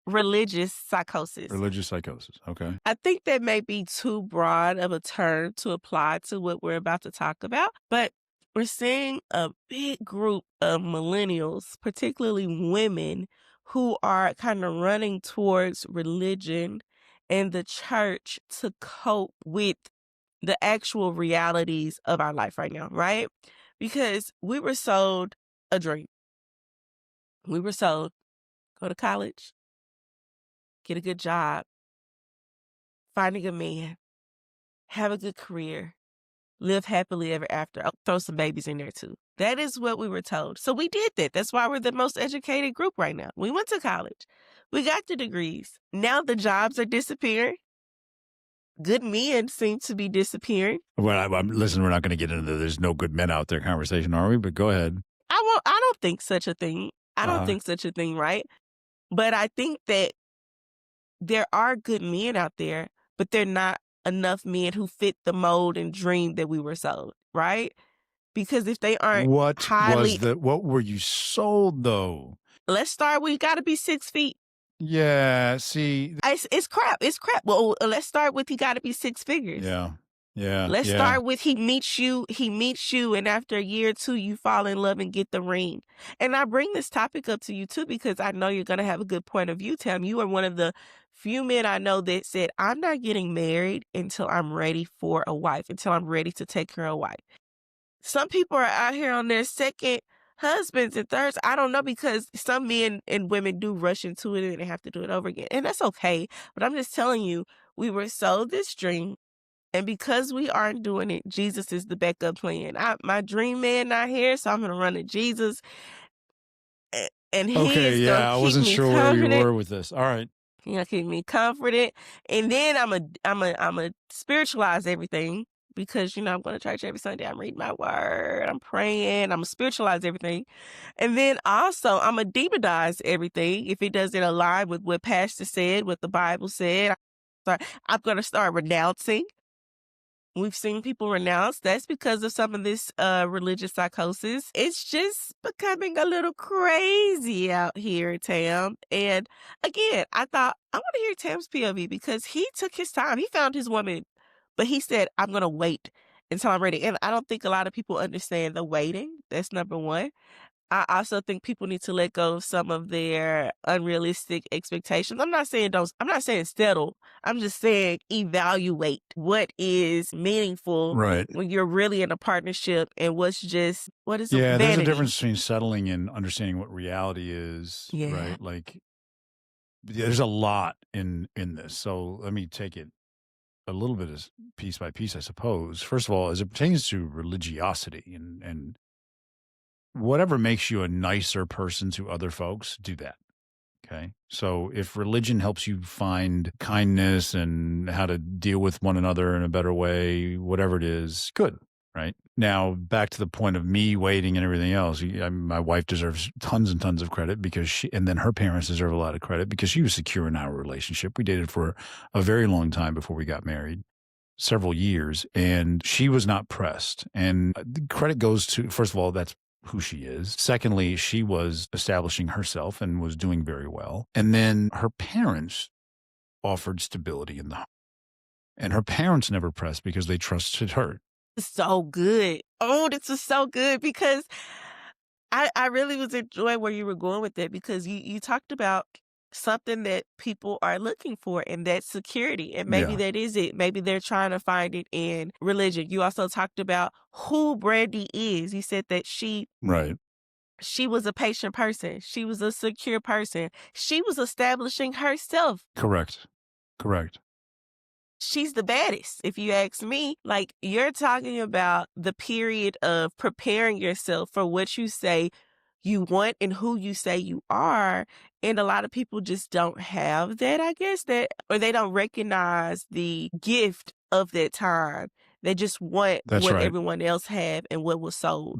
religious psychosis. Religious psychosis. Okay. I think that may be too broad of a term to apply to what we're about to talk about, but we're seeing a big group of millennials, particularly women, who are kind of running towards religion and the church to cope with the actual realities of our life right now, right? Because we were sold a dream. We were sold, go to college, get a good job, find a good man, have a good career, live happily ever after. I'll throw some babies in there too. That is what we were told. So we did that. That's why we're the most educated group right now. We went to college. We got the degrees. Now the jobs are disappearing. Good men seem to be disappearing. Well, listen, we're not going to get into the "there's no good men out there" conversation, are we? But go ahead. I don't think such a thing. I don't think such a thing, right? But I think that there are good men out there, but they're not enough men who fit the mold and dream that we were sold, right? Because if they aren't What were you sold though? Let's start with, you got to be 6 feet. Yeah, see. It's crap. It's crap. Well, let's start with, he got to be 6 figures. Yeah. Let's start with, he meets you, and after a year or two, you fall in love and get the ring. And I bring this topic up to you too, because I know you're going to have a good point of view, Tam. You are one of the few men I know that said, I'm not getting married until I'm ready for a wife, until I'm ready to take care of a wife. Some people are out here on their second husbands and thirds. I don't know, because some men and women do rush into it and they have to do it over again. And that's okay. But I'm just telling you, we were sold this dream. And because we aren't doing it, Jesus is the backup plan. My dream man not here, so I'm going to run to Jesus. And he okay, is yeah, I wasn't sure where you were with this. All right. He's going to keep me comforted. And then I'm a spiritualize everything, because, I'm going to church every Sunday. I'm reading my word. I'm praying. I'm going to spiritualize everything. And then also, I'm going to demonize everything if it doesn't align with what Pastor said, what the Bible said. I'm going to start renouncing. We've seen people renounce. That's because of some of this religious psychosis. It's just becoming a little crazy out here, Tam. And again, I thought, I want to hear Tam's POV, because he took his time. He found his woman, but he said, I'm going to wait until I'm ready. And I don't think a lot of people understand the waiting. That's number one. I also think people need to let go of some of their unrealistic expectations. I'm not saying settle. I'm just saying evaluate what is meaningful, right, when you're really in a partnership, and what is vanity. There's a difference between settling and understanding what reality is. Yeah. Right. Like, there's a lot in this. So let me take it a little bit as piece by piece, I suppose. First of all, as it pertains to religiosity and whatever makes you a nicer person to other folks, do that. Okay. So if religion helps you find kindness and how to deal with one another in a better way, whatever it is, good. Right. Now, back to the point of me waiting and everything else. My wife deserves tons and tons of credit, and then her parents deserve a lot of credit, because she was secure in our relationship. We dated for a very long time before we got married, several years, and she was not pressed. And the credit goes to, first of all, that's who she is. Secondly, she was establishing herself and was doing very well. And then her parents offered stability in the home. And her parents never pressed because they trusted her. So good. Oh, this is so good, because I really was enjoying where you were going with it, because you talked about something that people are looking for, and that's security. And maybe that is it. Maybe they're trying to find it in religion. You also talked about who Brandy is. You said that she was a patient person. She was a secure person. She was establishing herself. Correct. She's the baddest, if you ask me. Like, you're talking about the period of preparing yourself for what you say you want and who you say you are. And a lot of people just don't have that, I guess, or they don't recognize the gift of that time. They just want what everyone else had and what was sold.